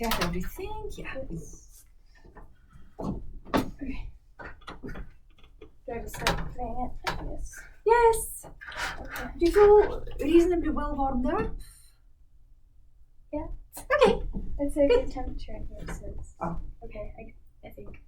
have everything. Yeah. Okay. Do I just start playing it? Yes. Yes. Okay. Do you feel reasonably well warmed up? Yeah. Okay. It's a good temperature in here, so it's Oh. okay. I think.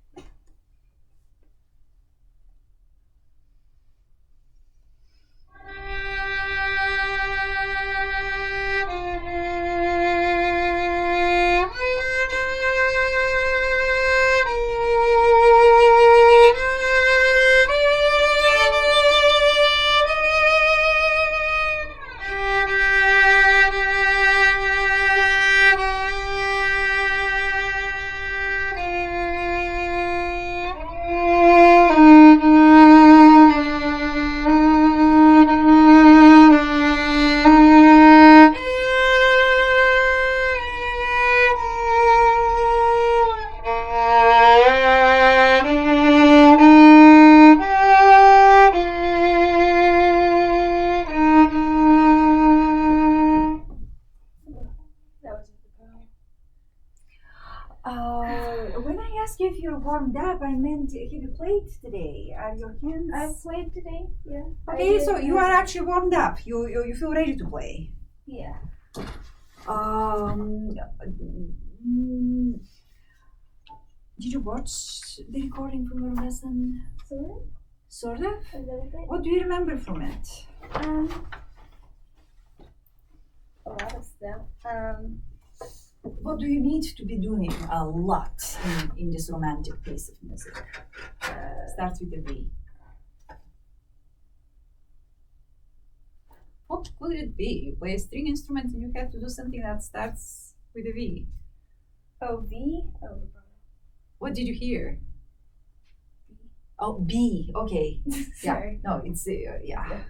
When I asked you if you're warmed up, I meant have you played today? Are your hands? I've played today. Yeah. Okay, so you are actually warmed up. You feel ready to play. Yeah. Did you watch the recording from your lesson? Sort of. A little bit. What do you remember from it? A lot of stuff. What do you need to be doing a lot in this romantic piece of music? Starts with a V. What could it be? You play a string instrument and you have to do something that starts with a V. Oh, V? Oh. What did you hear? Oh, B. Okay. Sorry. Yeah. No, it's yeah.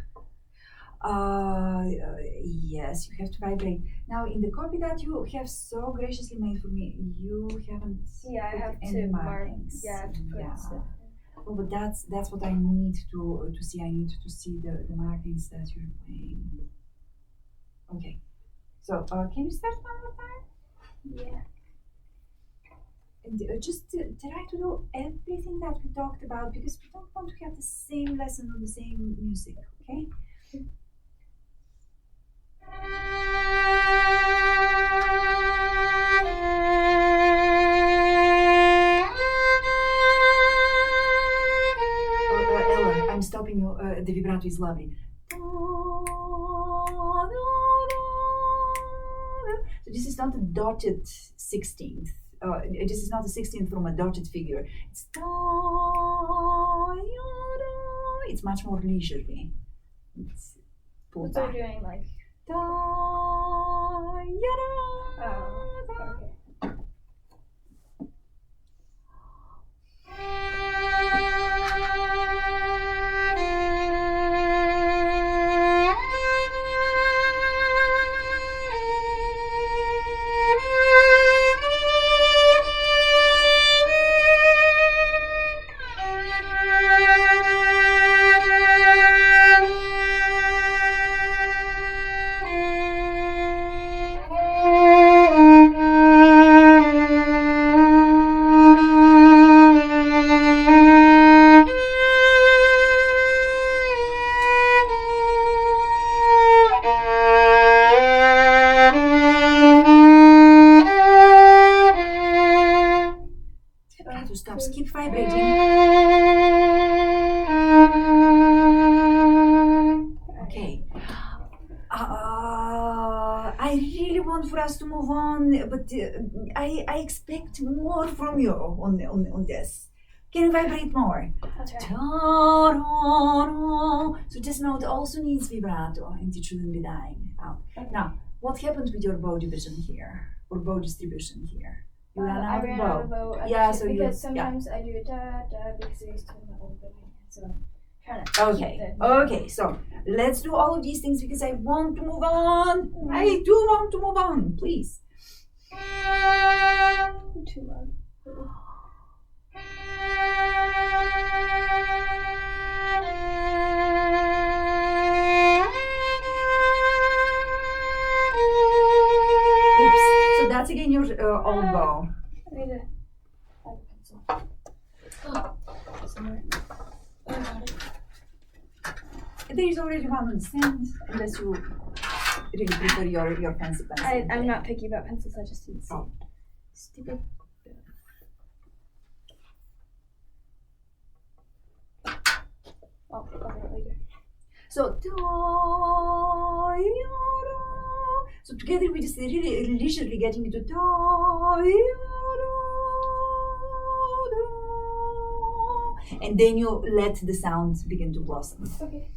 Yes, you have to vibrate. Now, in the copy that you have so graciously made for me, you haven't Yeah, I put have any to mark. markings. Yeah, I have to put stuff. Oh, but that's what I need to see. I need to see the markings that you're playing. Okay. So, can you start one more time? Yeah. And just try to do everything that we talked about because we don't want to have the same lesson on the same music, okay? Ella, I'm stopping you. The vibrato is lovely. So this is not a dotted 16th. This is not a 16th from a dotted figure. It's much more leisurely. It's pulled So back. you're doing like. Oh, Okay. Stops. Keep vibrating. Okay. I really want for us to move on, but I expect more from you on this. Can you vibrate more? I'll try. So this note also needs vibrato, and it shouldn't be dying out. Okay. Now, what happened with your bow division here, or bow distribution here? You ran out I ran of bow. out of bow. Yeah, so because sometimes I do da because I used to have my old bow, so I'm trying to. Okay. Okay. So let's do all of these things because I want to move on. I do want to move on. Please. Too loud. Oops. So that's again your oboe. I need a pencil. Oh, somewhere. Oh, I got it. There is already one on the stand, unless you really prefer your fancy pencil. I'm not picky about pencils, I just didn't see Oh. it. Stupid. I'll look at it later. So, so together we just really leisurely getting into and then you let the sound begin to blossom. Okay.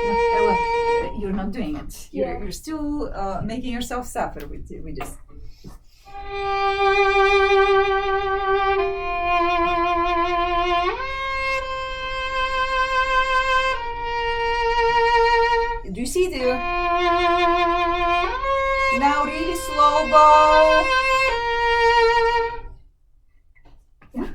No, Ella, you're not doing it. Yeah. You're still making yourself suffer with this. Do you see the now really slow bow? Yeah.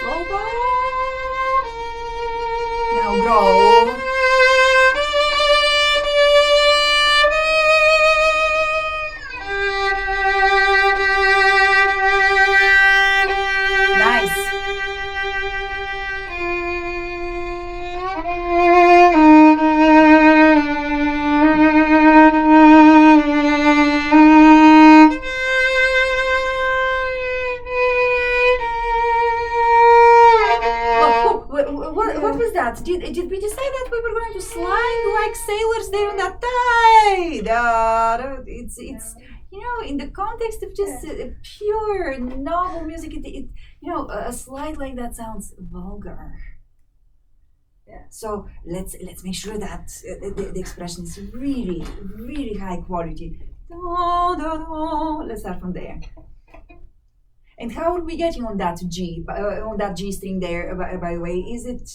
Slow bow. Now grow. Nice. What was that? Did we decide that we were going to slide like sailors there on that tide? It's in the context of just pure novel music. A slide like that sounds vulgar. Yeah. So let's make sure that the expression is really really high quality. Let's start from there. And how are we getting on that G string there? By the way, is it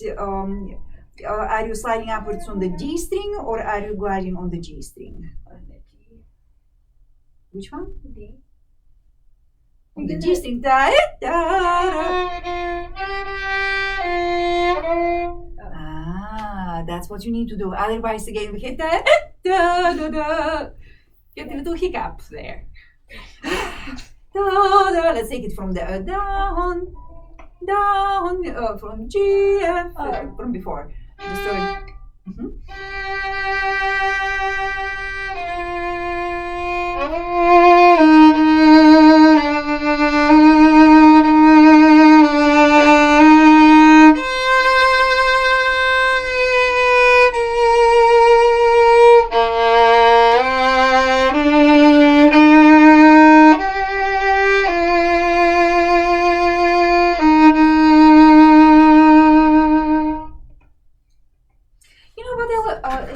are you sliding upwards on the D string or are you gliding on the G string? On the G. Which one? D. On the You G did string. That's what you need to do. Otherwise, again, we hit that. Get a little hiccup there. Let's take it from the down, from G, F, from before.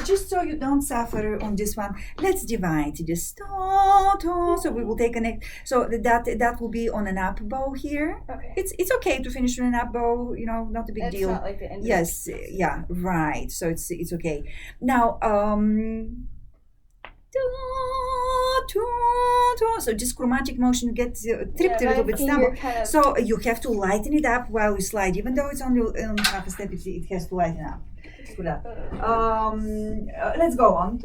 Just just so you don't suffer on this one, let's divide this. So we will take so that will be on an up bow here. Okay. It's okay to finish on an up bow, not a big deal. It's not like the end. Yes, yeah, right. So it's okay. Now so just chromatic motion gets tripped a little bit stumble. So you have to lighten it up while you slide, even though it's only on half a step. It has to lighten up. Let's go on.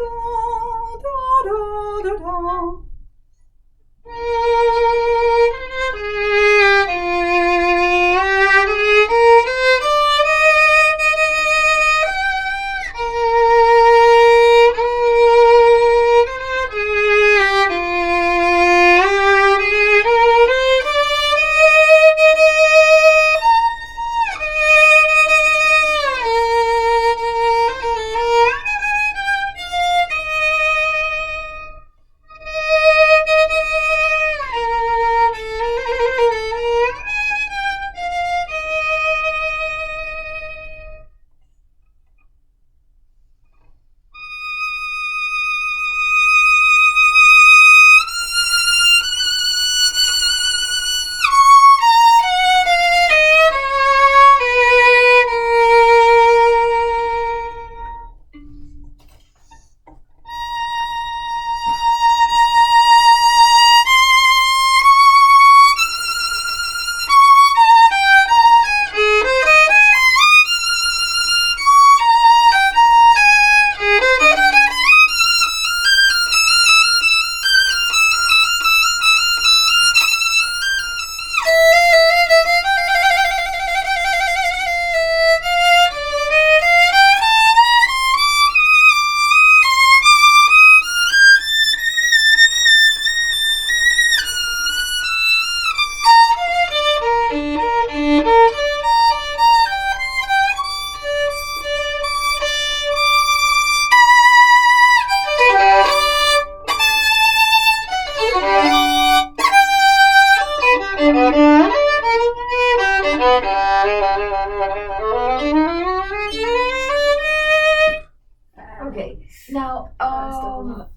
Well,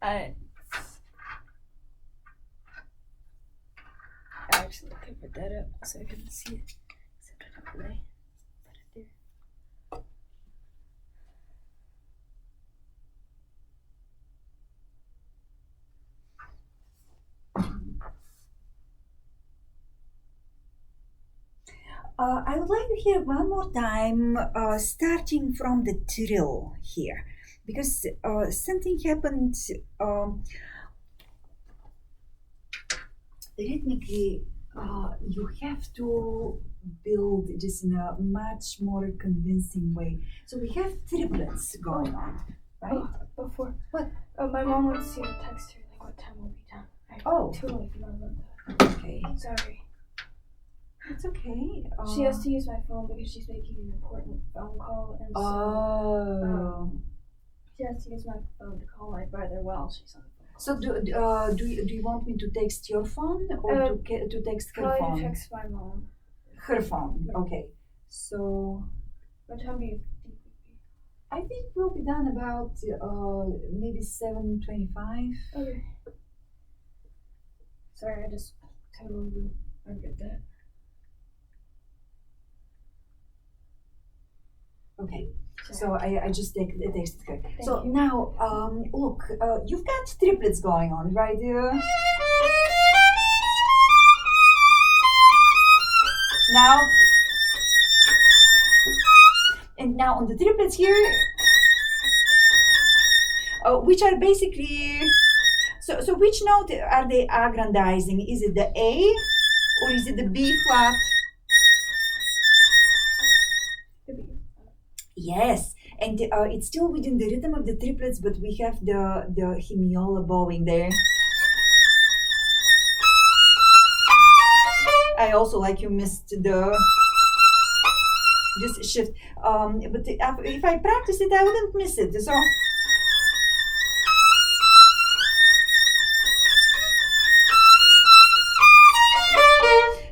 I actually covered that up so I couldn't see it. Except I don't really put it there. I would like to hear one more time, starting from the trill here, because something happened rhythmically. You have to build this in a much more convincing way. So we have triplets going on, right? Before. What? My mom wants you to text her like what time we'll be done. I totally forgot about that. Okay. Sorry. It's okay. She has to use my phone because she's making an important phone call, and so she has to use my phone to call my brother while she's on the phone. So do you want me to text your phone or to text her phone? Probably text my mom. Her phone. Okay. So What time do you think we'd be? I think we'll be done about maybe 7:25. Okay. Sorry, I just totally forgot that. Okay, so I just texted her. So you. now, look, you've got triplets going on, right? Now, and now on the triplets here, which are basically, so which note are they aggrandizing? Is it the A or is it the B flat? Yes, and it's still within the rhythm of the triplets, but we have the hemiola bowing there. I also like you missed the just shift, but if I practice it, I wouldn't miss it. So.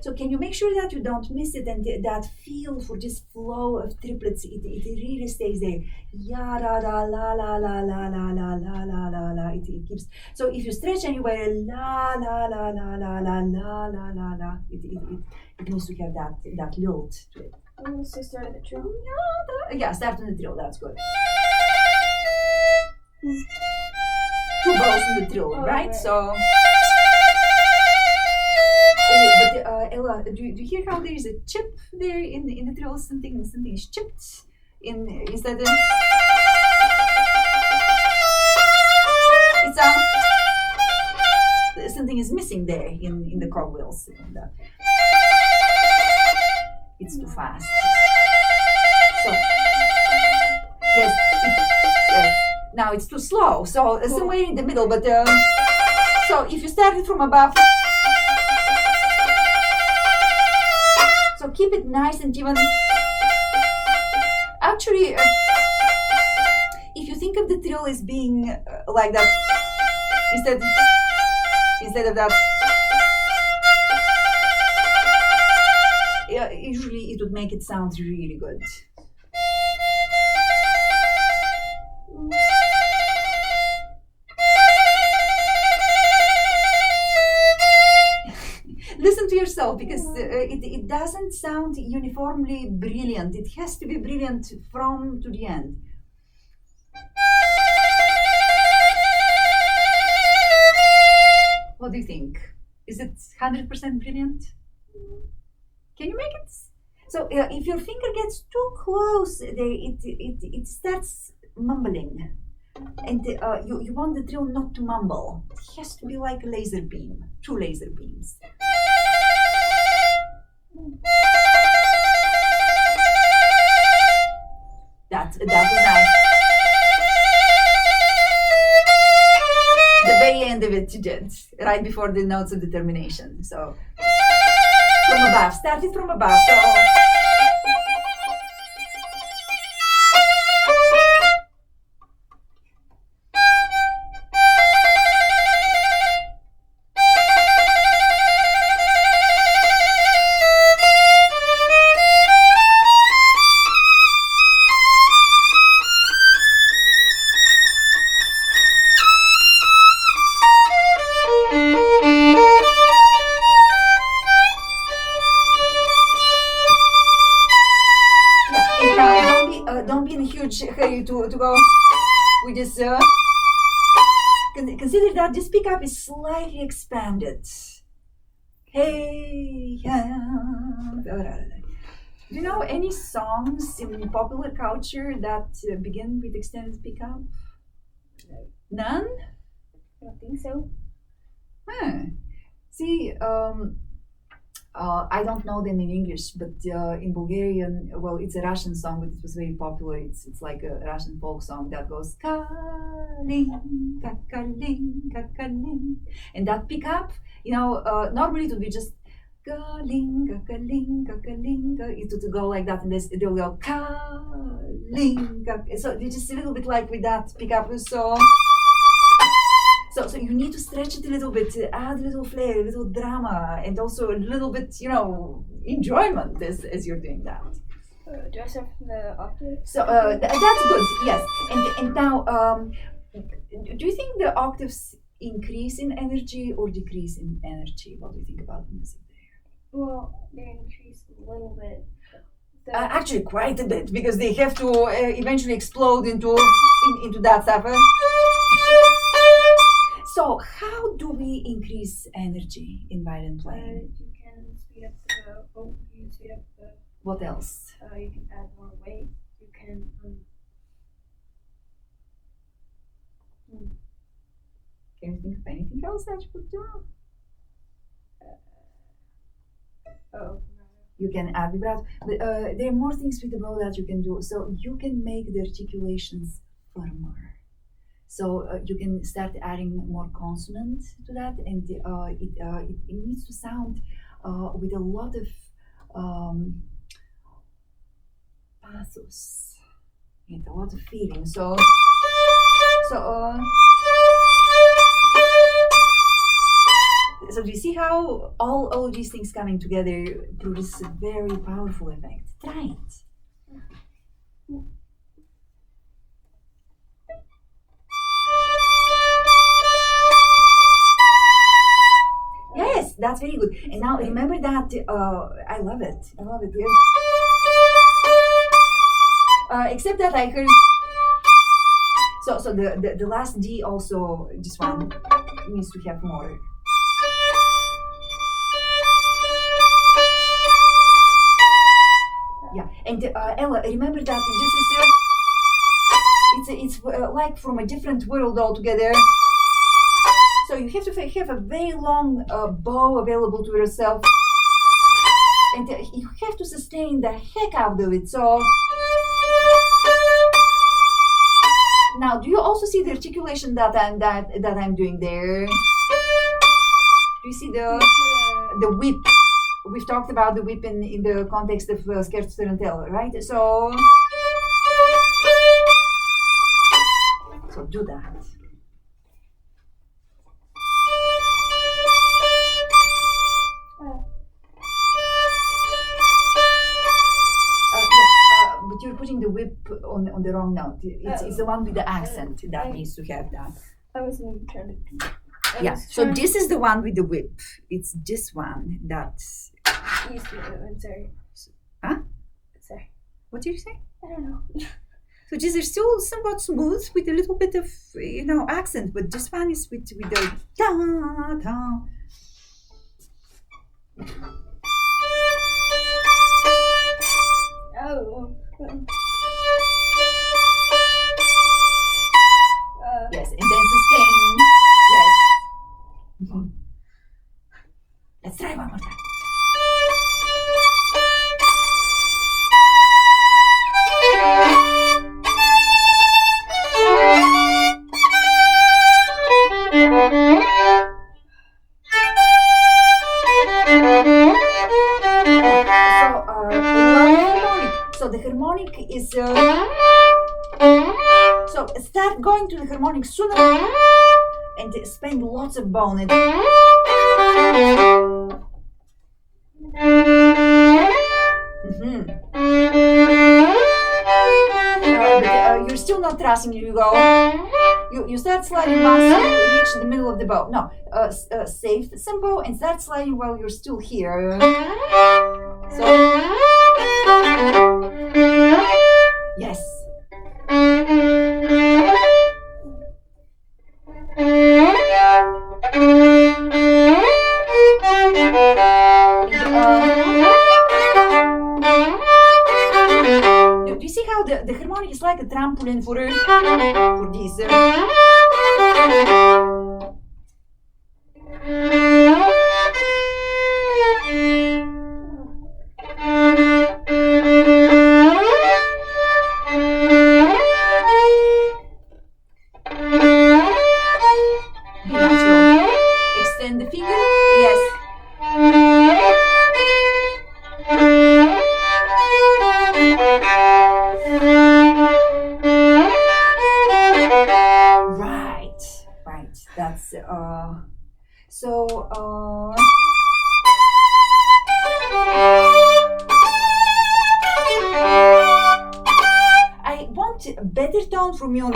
So can you make sure that you don't miss it, and that feel for this flow of triplets, it really stays there. Ya da da la la la la la la la la la la. It keeps. So if you stretch anywhere, la la la la la la la la la la. It needs to have that lilt to it. So start at the trill. Yeah, start on the trill. That's good. Two bows in the trill, right? So. Oh, but Ella, do you hear how there is a chip there in the trill? Something is chipped in instead of. It's something is missing there in the cogwheels. It's too fast. So yes. Now it's too slow. So somewhere in the middle. But so if you start it from above. So keep it nice and even. Actually, if you think of the trill as being like that, instead of that, usually it would make it sound really good. Listen to yourself, because it doesn't sound uniformly brilliant. It has to be brilliant from to the end. What do you think? Is it 100% brilliant? Can you make it? So if your finger gets too close, it starts mumbling. And you want the trill not to mumble. It has to be like a laser beam, two laser beams. That was nice. The very end of it you did, right before the notes of determination. So from above, started from above. So. encourage her to go with this. Consider that this pickup is slightly expanded. Hey, do you know any songs in popular culture that begin with extended pickup? None? I don't think so. See, I don't know them in English, but in Bulgarian, well, it's a Russian song, but it was very popular. It's like a Russian folk song that goes Kalinka, Kalinka, Kalinka. And that pickup, normally it would be just Kalinka, Kalinka, Kalinka. It would go like that, and they'll go Kalinka. So it's just a little bit like with that pickup. So you need to stretch it a little bit, add a little flair, a little drama, and also a little bit, enjoyment as you're doing that. Do I start from the octave? So that's good, yes. And now, do you think the octaves increase in energy or decrease in energy? What do you think about the music there? Well, they increase a little bit. Actually, quite a bit, because they have to eventually explode into that stuff. So, how do we increase energy in violin playing? You can speed up the. What else? You can add more weight. You can. Can you think of anything else that you could do? You can add vibrato. But, there are more things with the bow that you can do. So you can make the articulations firmer. So you can start adding more consonant to that, and it needs to sound with a lot of pathos and a lot of feeling. So do you see how all of these things coming together produce a very powerful effect? Try it. Yes, that's very good. And now remember that I love it. Except that I heard. So the last D also, this one needs to have more. Yeah, and Ella, remember that this is it's like from a different world altogether. So you have to have a very long bow available to yourself, and you have to sustain the heck out of it. So now, do you also see the articulation that I'm doing there? Do you see the whip? We've talked about the whip in the context of scherzo tarantella, right? So do that. But you're putting the whip on the wrong note. It's the one with the accent that needs to have that. I wasn't trying to. So this is the one with the whip. It's this one that. I'm sorry. Huh? Sorry. What did you say? I don't know. So these are still somewhat smooth with a little bit of accent, but this one is with the da da. Oh. Yes, and then sustain. Yes. Mm-hmm. Let's try one more time. So the harmonic is so start going to the harmonic sooner and spend lots of bone. You're still not thrusting. You go. You start sliding once you reach the middle of the bow. No, save some bow and start sliding while you're still here. So yes. the harmonic is like a trampoline for these. Be natural. Extend the finger. Yes. Right. That's so I want a better tone from you.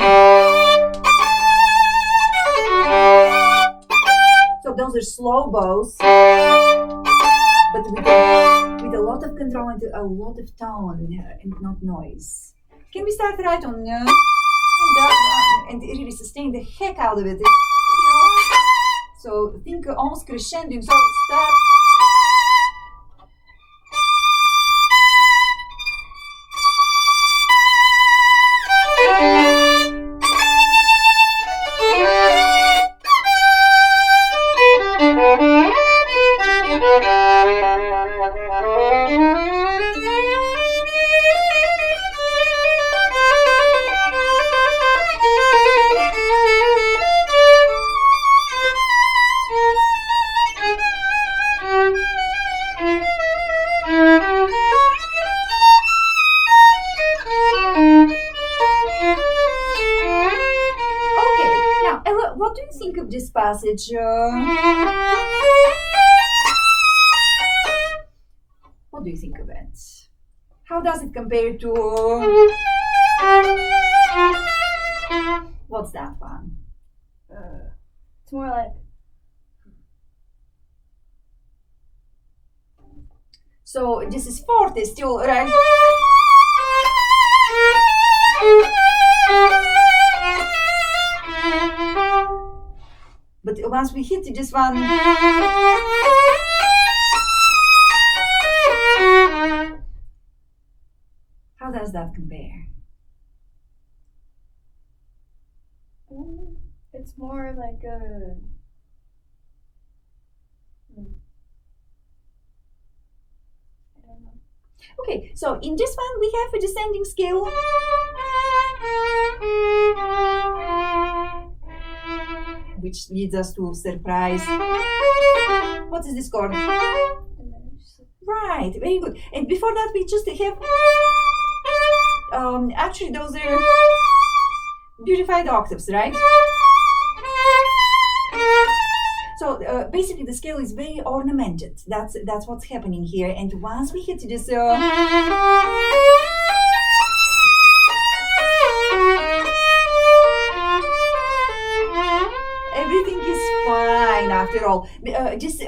So those are slow bows, but with a lot of control and a lot of tone and not noise. Can we start right on that one and really sustain the heck out of it? So think almost crescendo. So start. What do you think of this passage? What do you think of it? How does it compare to... What's that one? It's more like... So this is forte still, right? But once we hit this one, how does that compare? It's more like a... I don't know. Okay, so in this one we have a descending scale. Which leads us to surprise. What is this chord? Right, very good. And before that we just have actually those are beautified octaves, right? So basically the scale is very ornamented. That's what's happening here. And once we hit this everything is fine after all. Just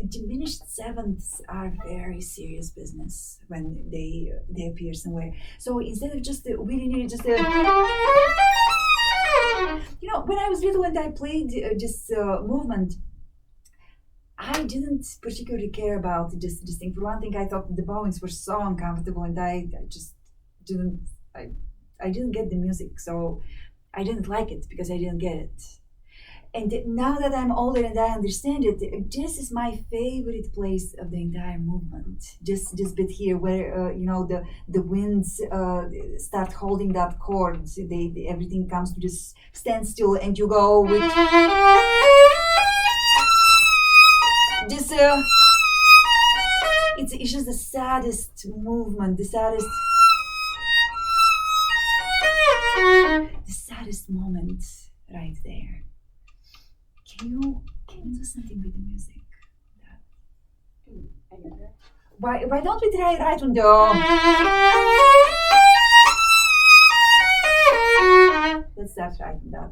diminished sevenths are very serious business when they appear somewhere. So instead of just willy-nilly, just when I was little and I played this movement, I didn't particularly care about this thing. For one thing, I thought the bowings were so uncomfortable, and I just didn't. I didn't get the music, so I didn't like it because I didn't get it. And now that I'm older and I understand it, this is my favorite place of the entire movement. Just this bit here, where the winds start holding that chord. Everything comes to this standstill, and you go with this. It's just the saddest movement, the saddest moment right there. Can you do something with the music? Why don't we try right on the... Let's start right on that.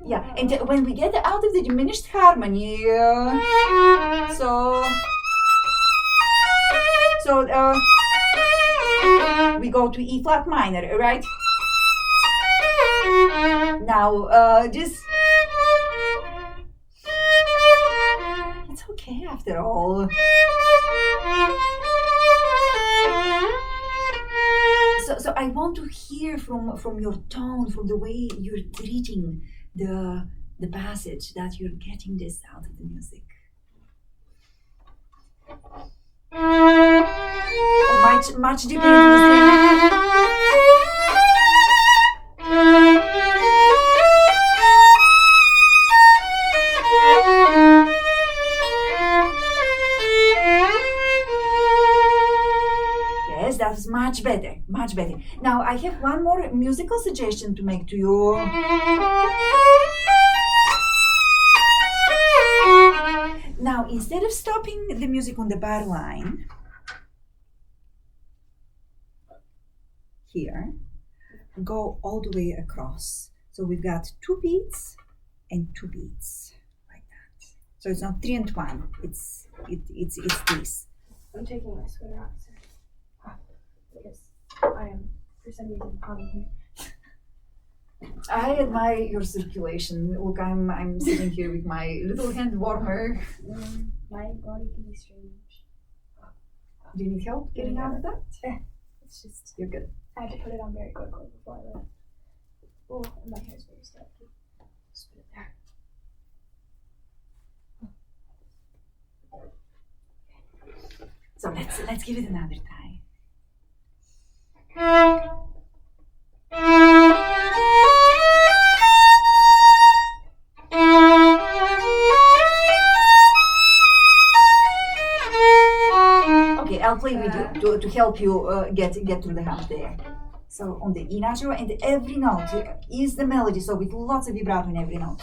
Yeah, and when we get out of the diminished harmony, so So we go to E flat minor, right? Now just it's okay after all. So I want to hear from your tone, from the way you're treating the passage, that you're getting this out of the music. Oh, much deeper into the string. Yes, that's much better, much better. Now I have one more musical suggestion to make to you. Now, instead of stopping the music on the bar line, here, go all the way across. So we've got 2 beats and 2 beats, like that. So it's not 3 and 1. It's this. I'm taking my sweater off, sir. Because I am, for some reason, hot in here. I admire your circulation. Look, I'm sitting here with my little hand warmer. My body can be strange. Do you need help getting out of that? It's just, You're good. I had to put it on very quickly before I left. Oh, and my hair's very sticky. Just put it there. So let's give it another try. Okay, I'll play with you to help you get through the hump there. So on the E natural, and every note is the melody, so with lots of vibrato in every note.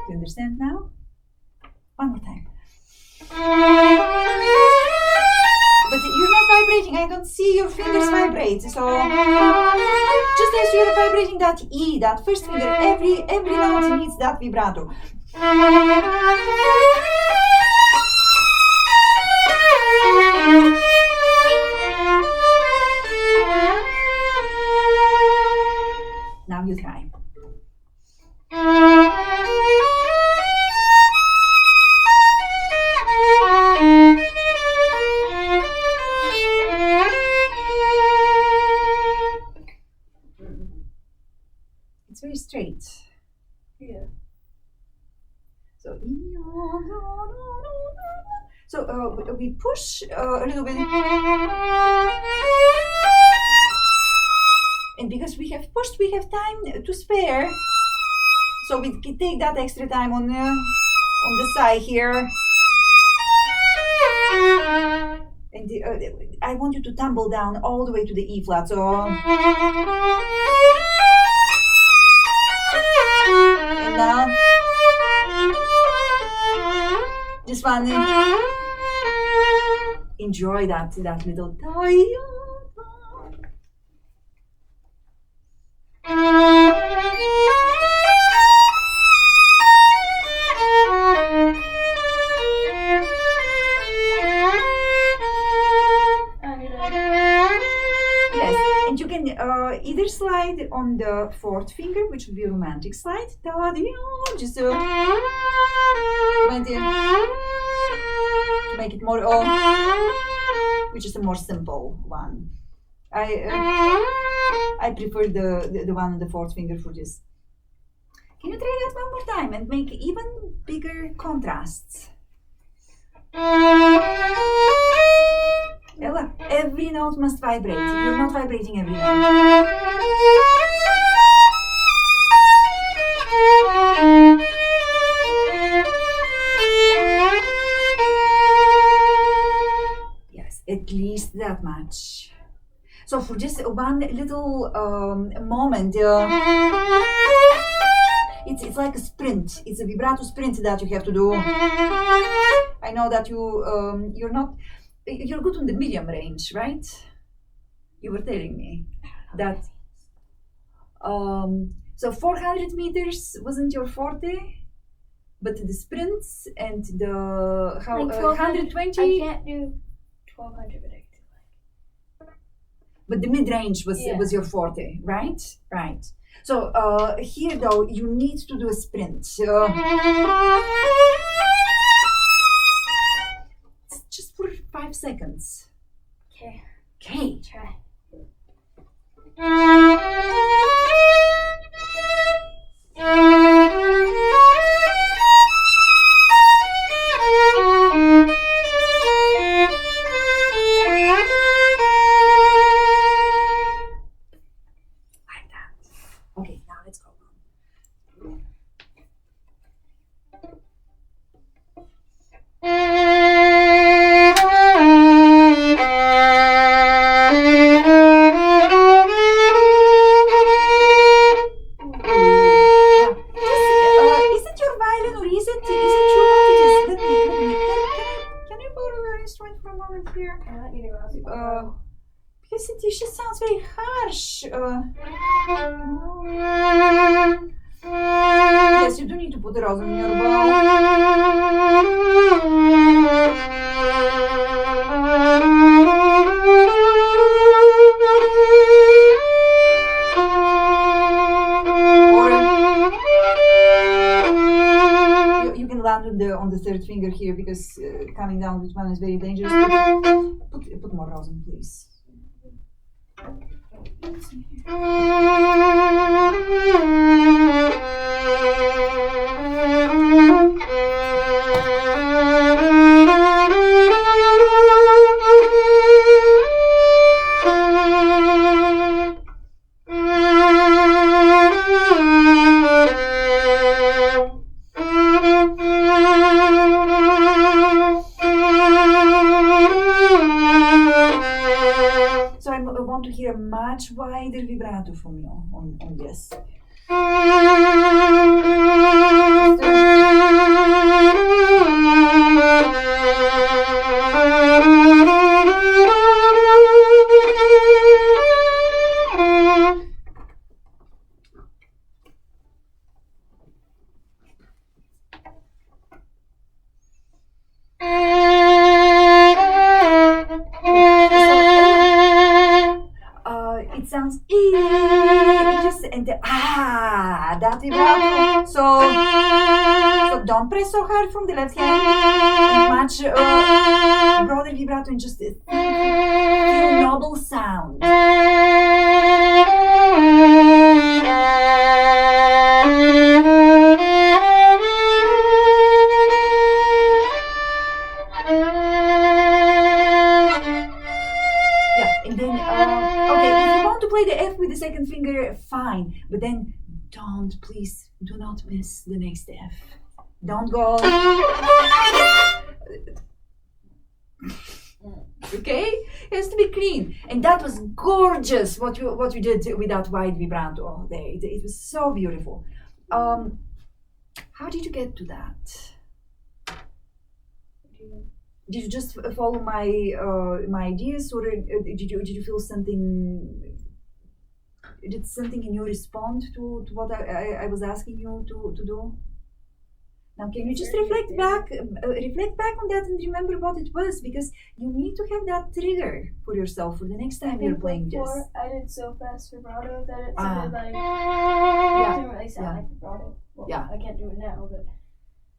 Do you understand now? One more time. But you're not vibrating. I don't see your fingers vibrate. So just as you're vibrating that E, that first finger, every note needs that vibrato. Now you try. It's very straight. Yeah. So we push a little bit, and because we have pushed, we have time to spare. So we can take that extra time on the side here, and I want you to tumble down all the way to the E flat. So. And now, just one. Enjoy that little Yes, and you can either slide on the 4th finger, which would be a romantic slide. Just to make it more, which is a more simple one. I prefer the one on the 4th finger for this. Can you try that one more time and make even bigger contrasts? Ella, every note must vibrate. You're not vibrating every note. Yes, at least that much. So for just one little moment, it's like a sprint. It's a vibrato sprint that you have to do. I know that you're good on the medium range, right? You were telling me that. So 400 meters wasn't your forte, but the sprints and the how Like 120. I can't do 1200, but I can do like. But the mid-range was your forte, right? Right. So here though you need to do a sprint. Just for 5 seconds. Okay. Okay. Try. Like that. Okay, now let's go. Is it your violin or is it you? Let me. Can you borrow your instrument for a moment here? I want you to Rossitza. Because it just sounds very harsh. Yes, you do need to put the rose on your bow. Or you can land on the third finger here because coming down with one is very dangerous. Put more rosin, please. So I want to hear a much wider vibrato from you on this. It sounds just and that vibrato. So don't press so hard from the left hand. And much broader vibrato and just feel noble sound. And then, okay, if you want to play the F with the second finger, fine. But then, please, do not miss the next F. Don't go. Okay, it has to be clean. And that was gorgeous. What you did with that wide vibrato there. It was so beautiful. How did you get to that? Did you just follow my ideas, or did you feel something? Did something in you respond to what I was asking you to do? Now, can you just reflect back on that and remember what it was, because you need to have that trigger for yourself for the next time you're playing this. I did so fast vibrato that it sounded like Yeah. it didn't really sound like vibrato. Well, Yeah. I can't do it now, but.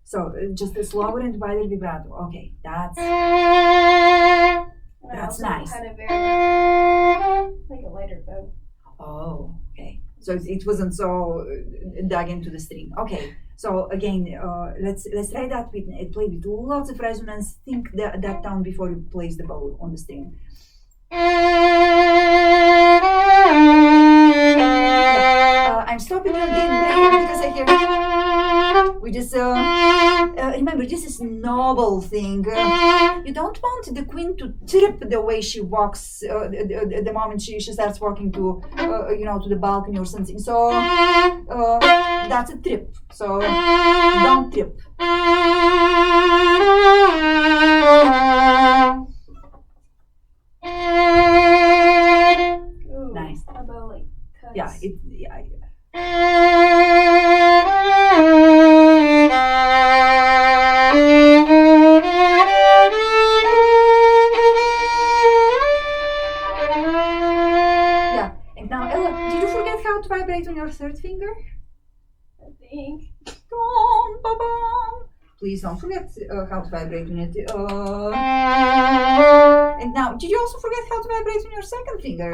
So just a slower and wider vibrato. Okay, that's I also nice. had a very like a lighter bow. Oh, okay. So it wasn't so dug into the string. Okay. So again, let's try that with play with lots of resonance. Think that tone before you place the bow on the string. I'm stopping you again because I hear. We just remember, this is noble thing. You don't want the queen to trip the way she walks the moment she starts walking to to the balcony or something. So that's a trip. So don't trip. Ooh, Nice. about like cuts. Yeah. Yeah, and now Ella, did you forget how to vibrate on your third finger? I think. Boom, ba, boom. Please don't forget how to vibrate on it. And now, did you also forget how to vibrate on your second finger?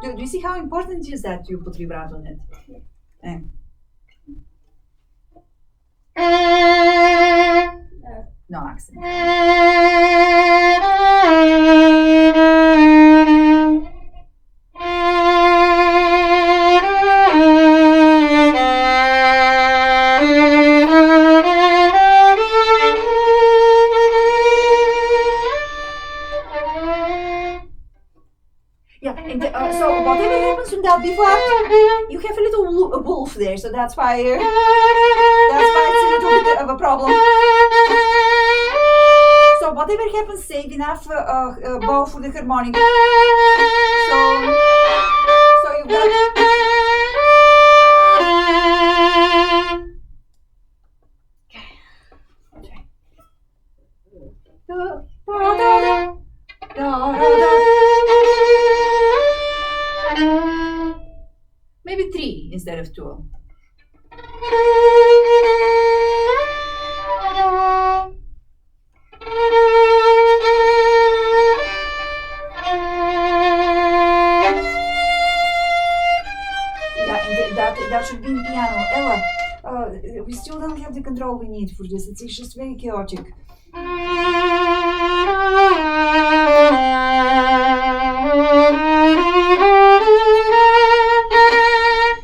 Do you see how important it is that you put vibrato on it? No accent. Yeah, and so whatever happens on that before, you have a little wolf there, so that's why it's a little bit of a problem. So whatever happens, save enough bow for the harmonic. So you've got. Maybe 3 instead of 2. Yeah, and that should be in piano. Ella, we still don't have the control we need for this. It's just very chaotic.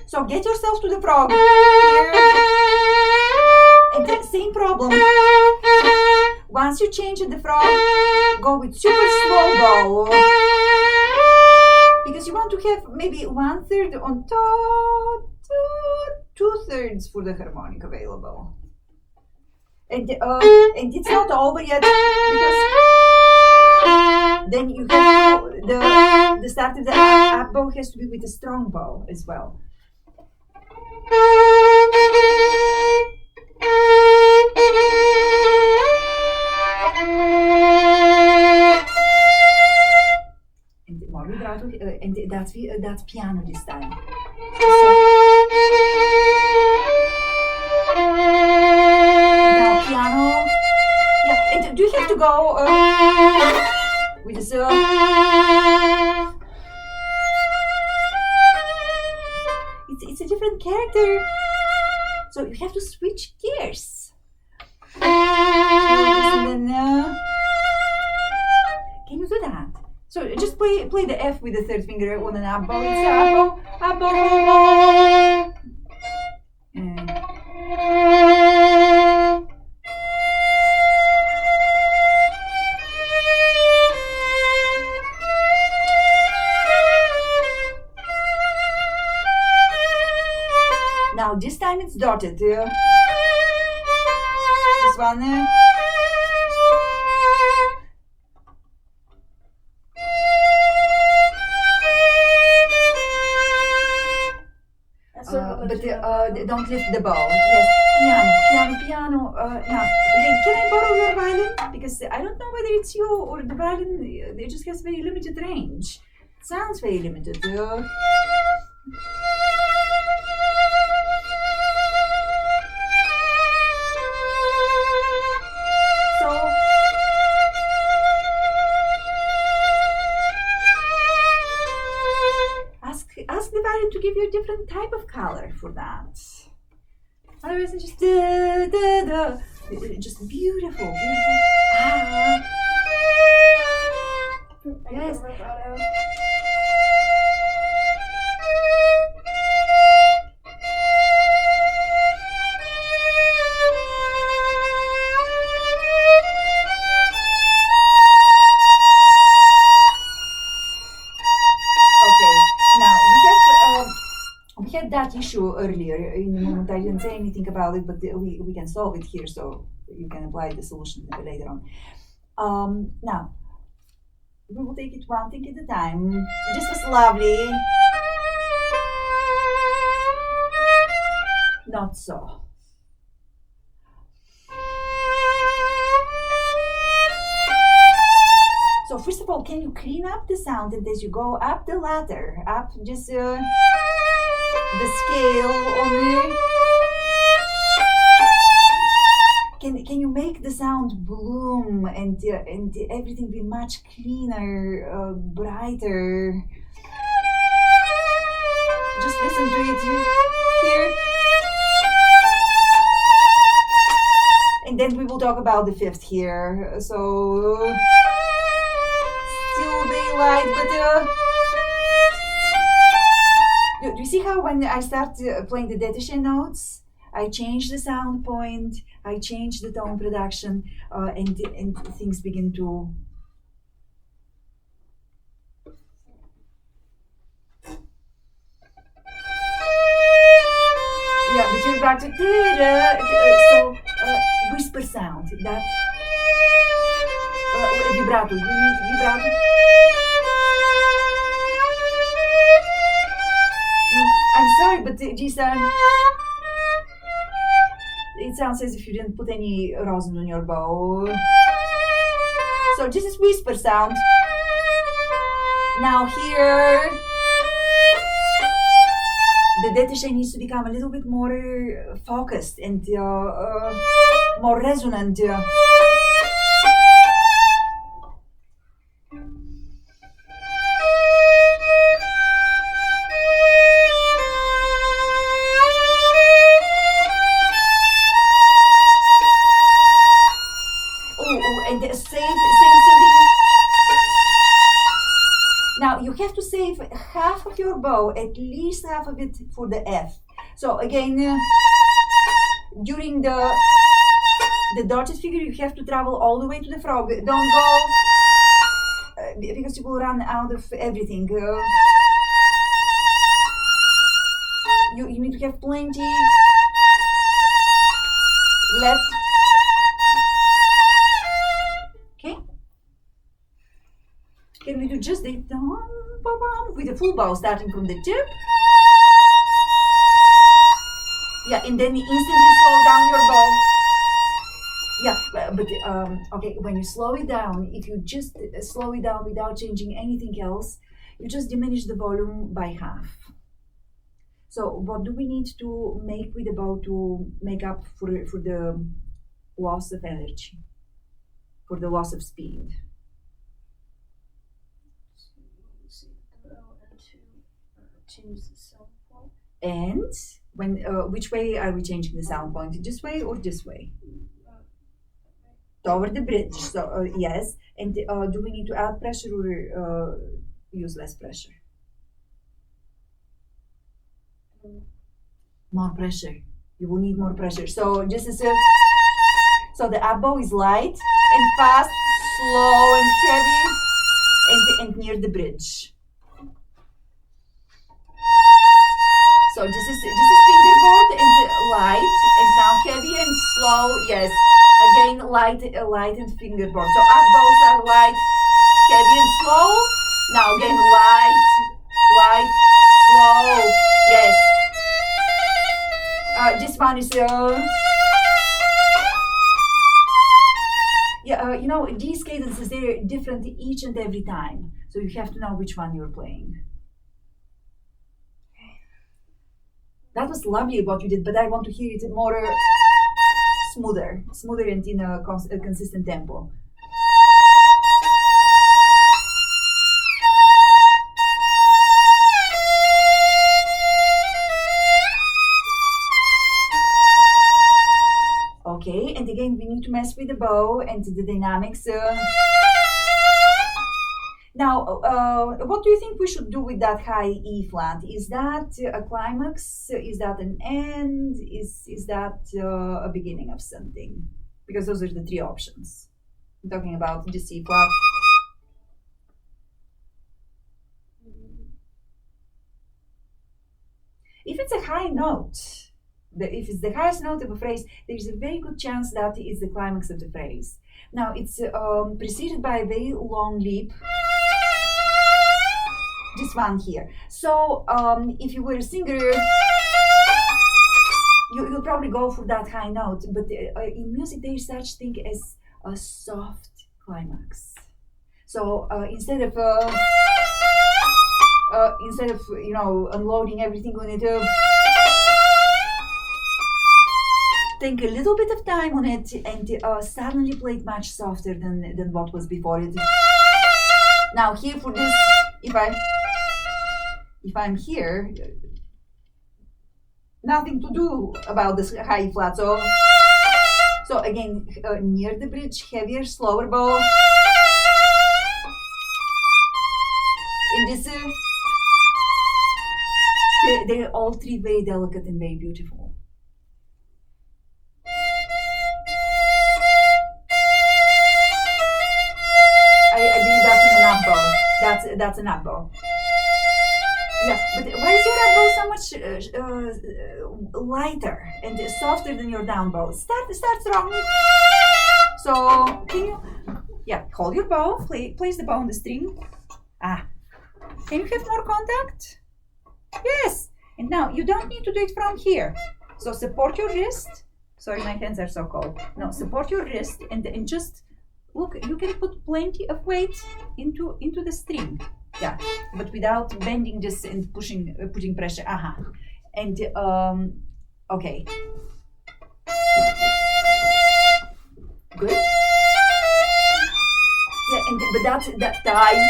So get yourself to the frog. Here. And the same problem. Once you change the frog, go with super slow bow. Because you want to have maybe 1/3 on top, 2/3 for the harmonic available. And it's not over yet because then you have to, the start of the up bow has to be with a strong bow as well. And more vibrato, and that's piano this time. Now piano. Yeah, and do you have to go with this? It's a different character, so you have to switch gears. And then, can you do that? So just play the F with the third finger on an up bow. It's up bow. Now this time it's dotted. This one. But don't lift the bow. Yes, piano. Now, again, can I borrow your violin? Because I don't know whether it's you or the violin. It just has very limited range. It sounds very limited. Ask the violin to give you a different type of color for that. Otherwise, it's just just beautiful. Ah. Yes. That issue earlier. In the moment I didn't say anything about it, but we can solve it here, so you can apply the solution later on. Now, We will take it one thing at a time. This was lovely. Not so. So first of all, can you clean up the sound, and as you go up the ladder, up just the scale on the... Can you make the sound bloom and everything be much cleaner, brighter? Just listen to it here. And then we will talk about the fifth here. So still daylight, but do you see how when I start playing the detaché notes, I change the sound point, I change the tone production, and things begin to... Yeah, but you're back to... So, whisper sound, that... vibrato, you need vibrato. I'm sorry, but these are... It sounds as if you didn't put any rosin on your bow. So this is whisper sound. Now here, the detaché needs to become a little bit more focused and more resonant. And save something. Now you have to save half of your bow, at least half of it for the F. So again, during the dotted figure, you have to travel all the way to the frog. Don't go because you will run out of everything. You need to have plenty left. Can we do just the with the full bow starting from the tip? Yeah, and then instantly slow down your bow. Yeah, but okay, when you slow it down, if you just slow it down without changing anything else, you just diminish the volume by half. So what do we need to make with the bow to make up for the loss of energy, for the loss of speed? Change the sound point. And when which way are we changing the sound point? This way or this way? Toward the bridge. So yes. And do we need to add pressure or use less pressure? More pressure. You will need more pressure. So this is so the up bow is light and fast, slow and heavy, and near the bridge. So this is fingerboard and light, and now heavy and slow. Yes, again light and fingerboard. So up bows are light, heavy and slow. Now again light, slow. Yes. This one is you know, these cadences, they're different each and every time. So you have to know which one you're playing. That was lovely what you did, but I want to hear it more smoother and in a consistent tempo. Okay, and again, we need to mess with the bow and the dynamics. Now, what do you think we should do with that high E flat? Is that a climax? Is that an end? Is that a beginning of something? Because those are the three options. I'm talking about the C flat. If it's a high note, if it's the highest note of a phrase, there's a very good chance that it's the climax of the phrase. Now, it's preceded by a very long leap. this one here. So if you were a singer, you'll probably go for that high note. But in music, there is such thing as a soft climax. So instead of unloading everything on it, take a little bit of time on it and suddenly play it much softer than what was before it. Now here for this, if I'm here, nothing to do about this high flat. So again, near the bridge, heavier, slower bow. In this, they're all three very delicate and very beautiful. I believe that's an up bow. That's an up bow. Yeah, but why is your up bow so much lighter and softer than your down bow? Start strong. So can you, hold your bow, place the bow on the string. Can you have more contact? Yes. And now you don't need to do it from here. So support your wrist. Sorry, my hands are so cold. No, support your wrist and just look. You can put plenty of weight into the string. Yeah, but without bending this and putting pressure. And okay. Good. Yeah, but that's that time.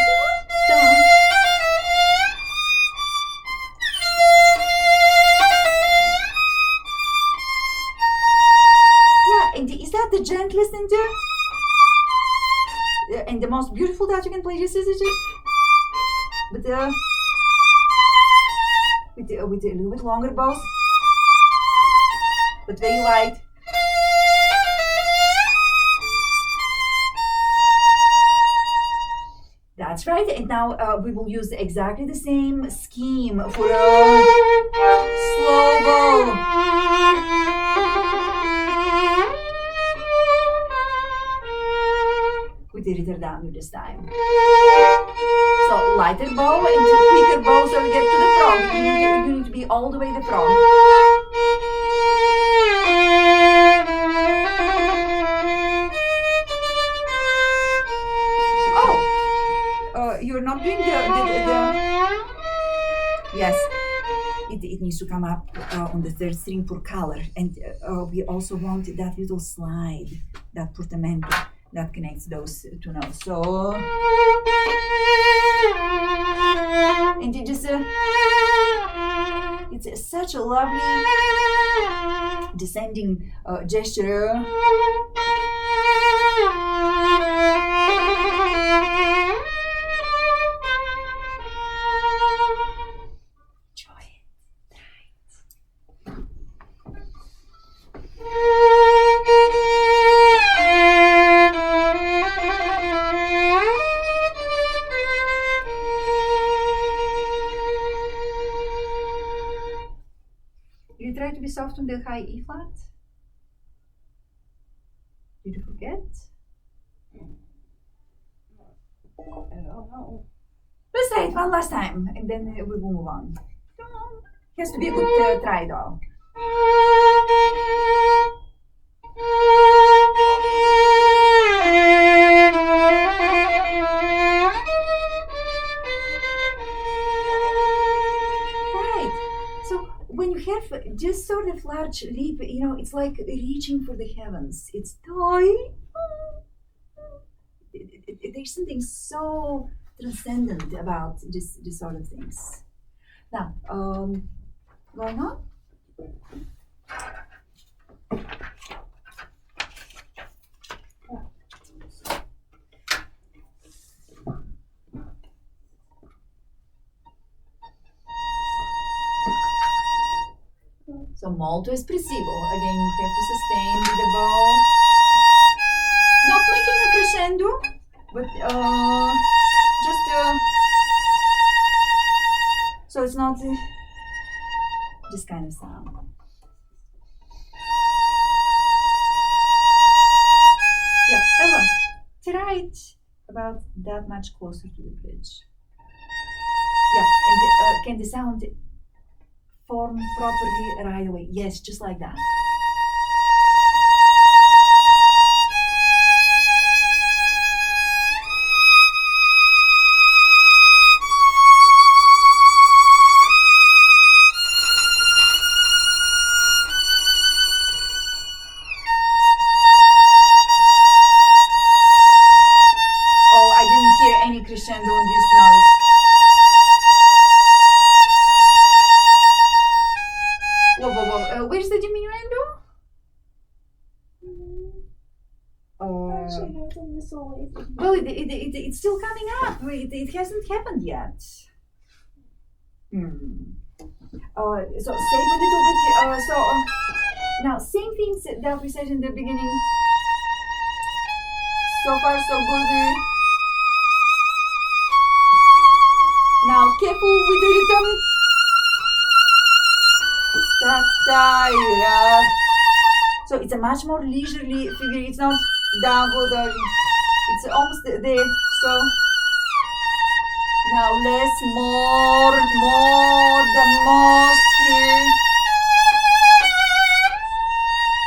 And is that the gentlest and the most beautiful that you can play? This is it. But with a little bit longer bows, but very light. That's right. And now we will use exactly the same scheme for a slow bow. With the ritornello this time. So lighter bow and quicker bow so we get to the frog. You need to be all the way the frog. You're not doing the yes. It needs to come up on the third string for color, and we also want that little slide, that portamento that connects those two notes. So, and it's such a lovely descending gesture. You try to be soft on the high E flat? Did you forget? I don't know. Let's try it one last time and then we will move on. It has to be a good try though. Just sort of large leap, it's like reaching for the heavens. It's toy. There's something so transcendent about this sort of things. Now, going on. So molto espressivo. Again, you have to sustain with the bow. Not making a crescendo, but just so it's not this kind of sound. Yeah, Ella, try it about that much closer to the bridge. Yeah, and can the sound form properly right away? Yes, just like that. Oh, I didn't hear any crescendo on these notes. Whoa, whoa, whoa. Where's the diminuendo? Actually, no, it's on the solo. Well, it's still coming up. It hasn't happened yet. So save a little bit. Now same things that we said in the beginning. So far, so good. Now careful with the rhythm. So it's a much more leisurely figure. It's not double, it's almost there. So now less, more, the most here.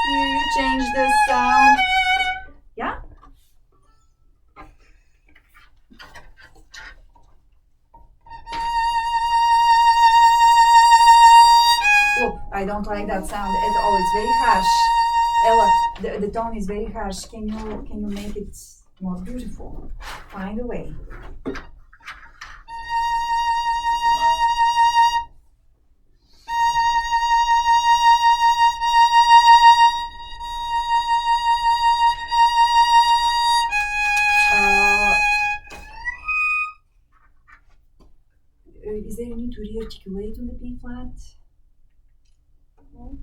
Here you change the sound. Yeah? Oh, I don't like that sound at all. It's very harsh. Ella, the tone is very harsh. Can you make it more beautiful? Find a way. Is there a need to re-articulate on the B flat? No.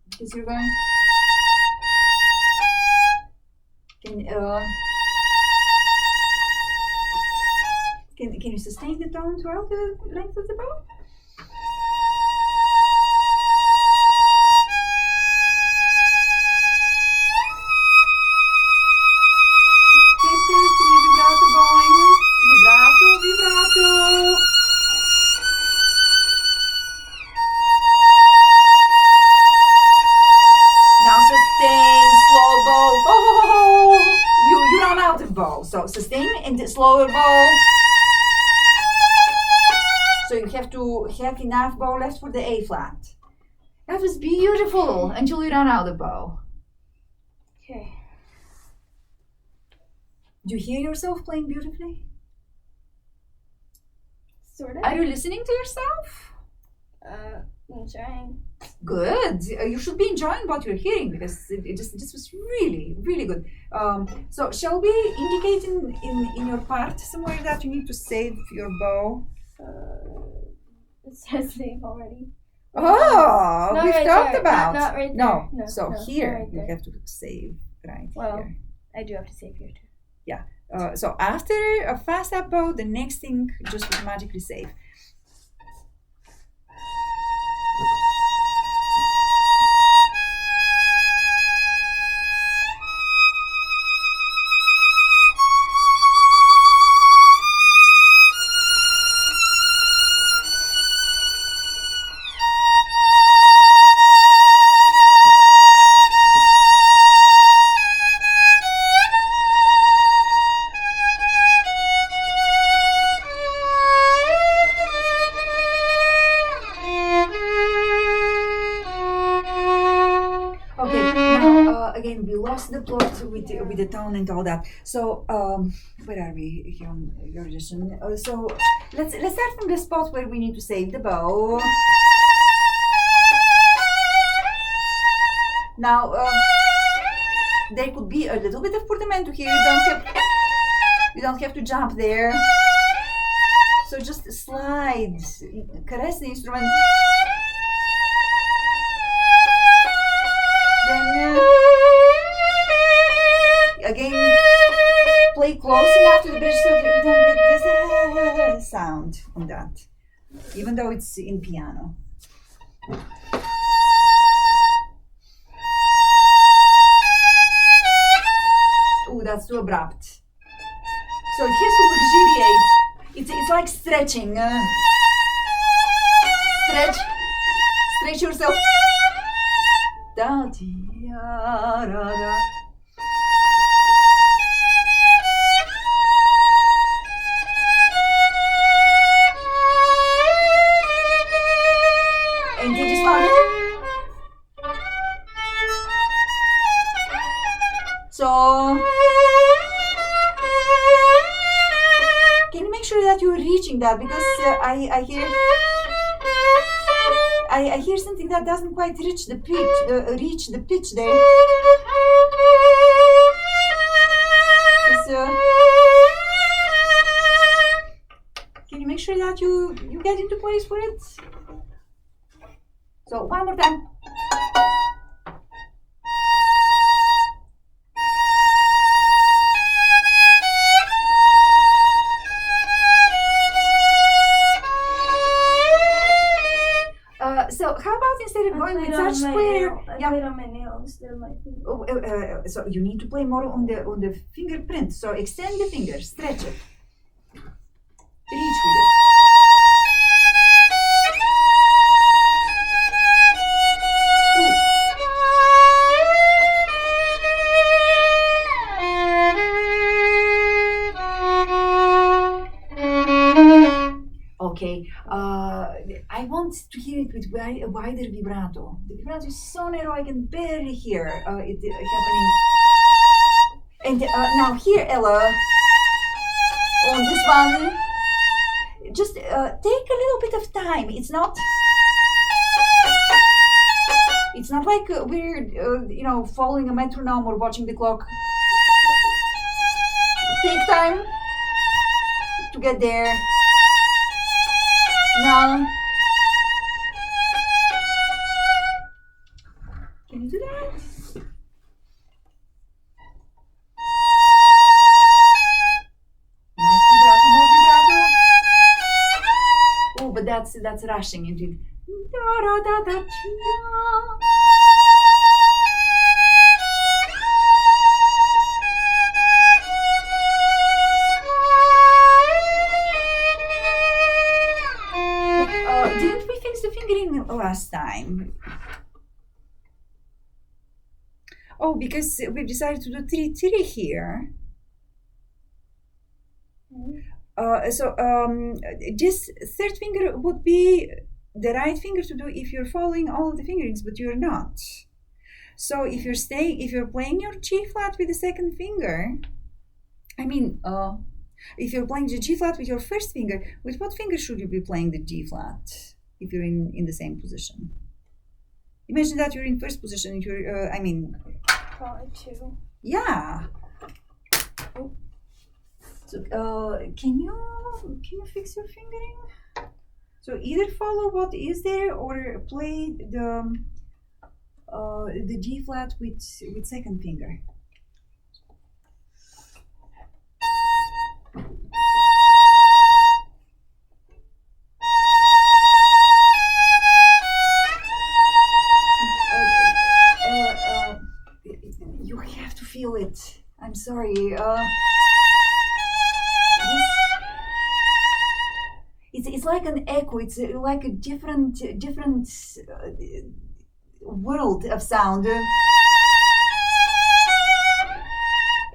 Because you're going. Can you sustain the tone throughout the length of the bow? Keep the vibrato going. Vibrato. Now sustain, slow bow. Oh, you run out of bow. So sustain and slower bow. So you have to have enough bow left for the A flat. That was beautiful until you run out of bow. Okay. Do you hear yourself playing beautifully? Sort of. Are you listening to yourself? I'm trying. Good. You should be enjoying what you're hearing because it was really, really good. So shall we indicate in your part somewhere that you need to save your bow? It says save already. Oh, Not we've right talked there. about. Not right no. there. No, So no, here not right you there. have to save right Well, here. I do have to save here too. Yeah. So after a fast up bow, the next thing just automatically save. Again, we lost the plot with the tone and all that. So, where are we here on your edition? So, let's start from the spot where we need to save the bow. Now, there could be a little bit of portamento here. You don't have to jump there. So just slide, caress the instrument. Then again, play close enough to the bridge so that we don't get this sound on that, even though it's in piano. Oh, that's too abrupt. So it has to luxuriate. It's like stretching. Stretch yourself. Da di da da. And they just found it. So can you make sure that you're reaching that, because I hear something that doesn't quite reach the pitch there. Just, can you make sure that you get into place for it? So one more time. So how about instead of going with such square? I played on my nail instead of my finger. So you need to play more on the fingerprint. So extend the finger, stretch it, reach with it. Okay, I want to hear it with a wider vibrato. The vibrato is so narrow I can barely hear it happening. And now here, Ella, on this one, just take a little bit of time. It's not like we're following a metronome or watching the clock. Take time to get there. Now, can you do that? Nice vibrato, more vibrato. Oh, but that's rushing into it. Da da da da da. Didn't we fix the fingering last time? Oh, because we've decided to do 3-3 here. So this third finger would be the right finger to do if you're following all of the fingerings, but you're not. So if you're playing your G flat with the second finger, if you're playing the G flat with your first finger, with what finger should you be playing the G flat if you're in the same position? Imagine that you're in first position. Probably 2. Yeah. So can you fix your fingering? So either follow what is there or play the G flat with second finger. You have to feel it. I'm sorry. It's like an echo. It's like a different world of sound.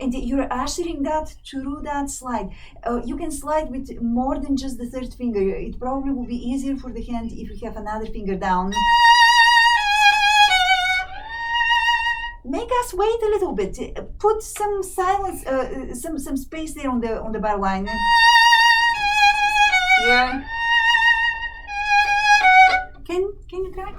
And you're ushering that through that slide. You can slide with more than just the third finger. It probably will be easier for the hand if you have another finger down. Make us wait a little bit. Put some silence, some space there on the bar line. Yeah. Can you try?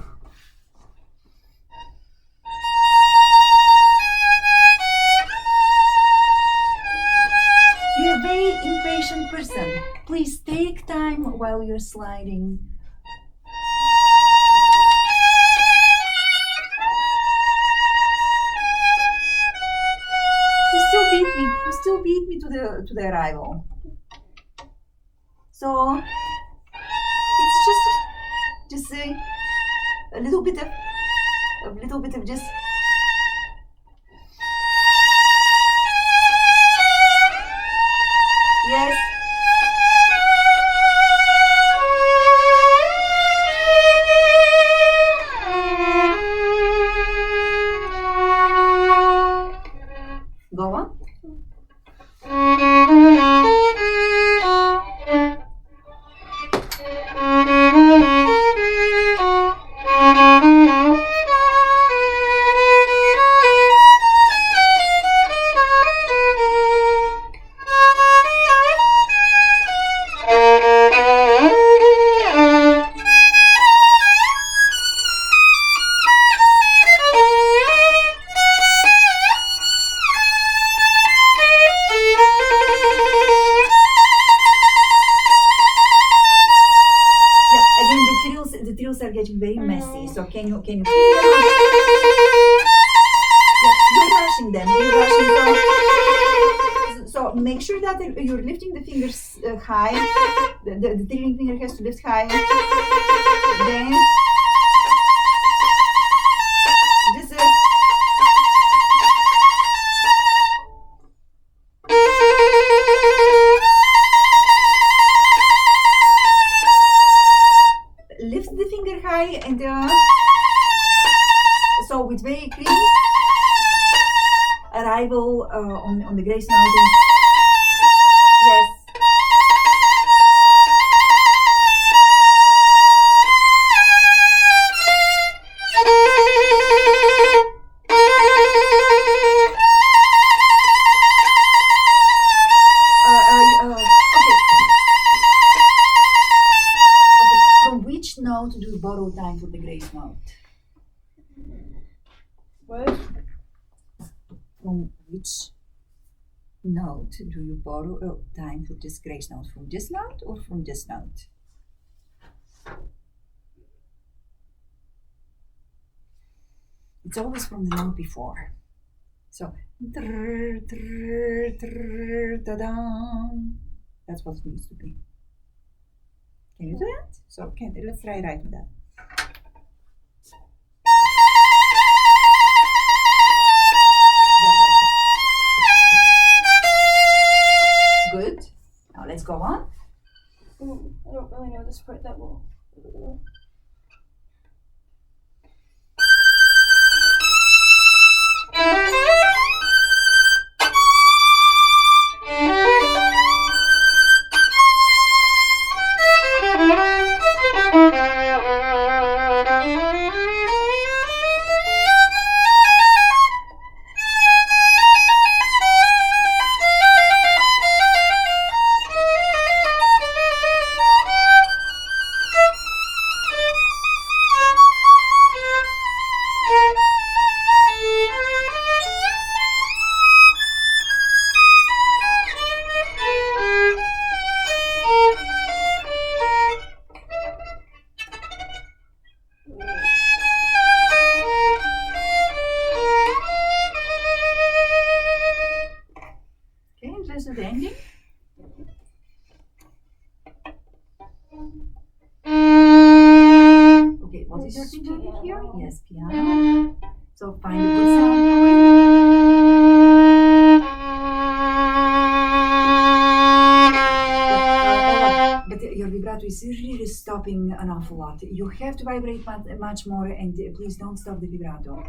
You're a very impatient person. Please take time while you're sliding. You still beat me to the arrival. So it's just a little bit of just. Yes. Go on. The trills are getting very messy. So can you clean them up? Yeah, you're rushing them. You're rushing. So make sure that you're lifting the fingers high. The trilling finger has to lift high. Then just lift the finger high and so with very clean arrival on the grace note. Yes. Note do you borrow time for the grace note? What? From which note do you borrow time for this grace note? From this note or from this note? It's always from the note before. So, that's what it needs to be. Can you do that? So let's try right with that. Good. Now let's go on. I don't really know this part that well. The ending. Okay, what is your finger here? Yes, piano. So find a good sound point. But your vibrato is really stopping an awful lot. You have to vibrate much more, and please don't stop the vibrato.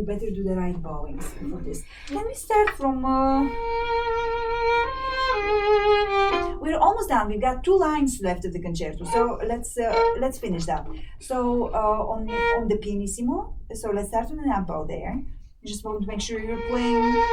better do the right bowings for this. Can we start from... we're almost almost done. We've got 2 lines left of the concerto, so let's finish that. So on the pianissimo, so let's start with an tempo there. You just want to make sure you're playing.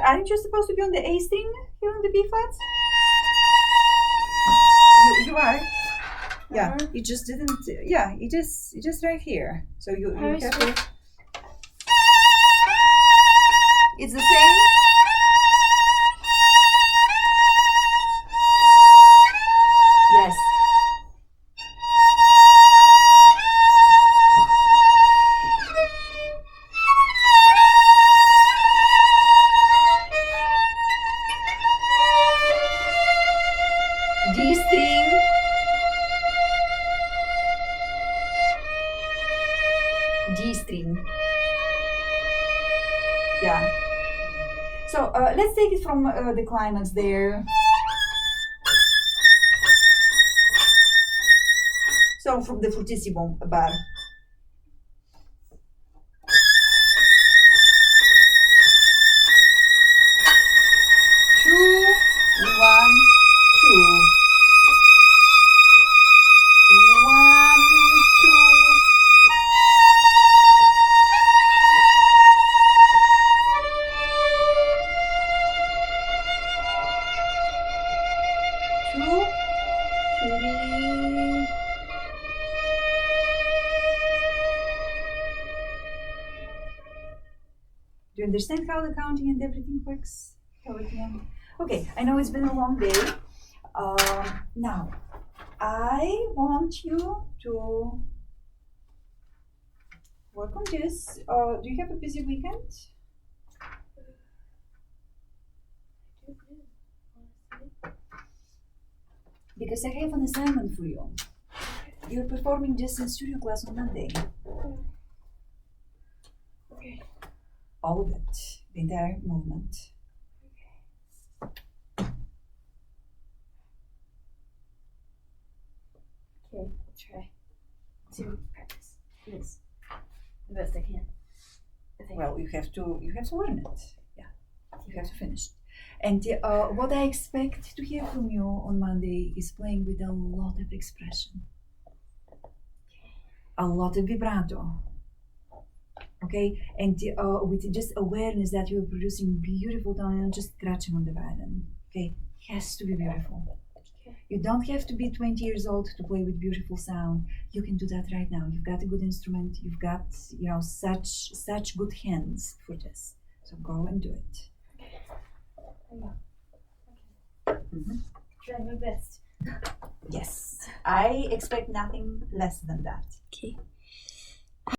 Aren't you supposed to be on the A string here on the B flats? You are. Yeah, you just didn't. Yeah, you just right here. So you have to. It's the same. Yes. D string. G string. Yeah. So let's take it from the climax there. So from the fortissimo bar. 2, 1, 2. 1, 2. Two, 3. Do you understand how the counting and everything works? Okay, I know it's been a long day. Now, I want you to work on this. Do you have a busy weekend? Because I have an assignment for you. You're performing this in studio class on Monday. Okay. All of it, the entire movement. Okay, I'll try to practice this the best I can. Well, you have to learn it. Yeah, you have to finish. And what I expect to hear from you on Monday is playing with a lot of expression, a lot of vibrato. Okay, and with just awareness that you're producing beautiful tone and just scratching on the violin. Okay, it has to be beautiful. You don't have to be 20 years old to play with beautiful sound. You can do that right now. You've got a good instrument. You've got, such good hands for this. So go and do it. Mm-hmm. Try my best. Yes, I expect nothing less than that. Okay.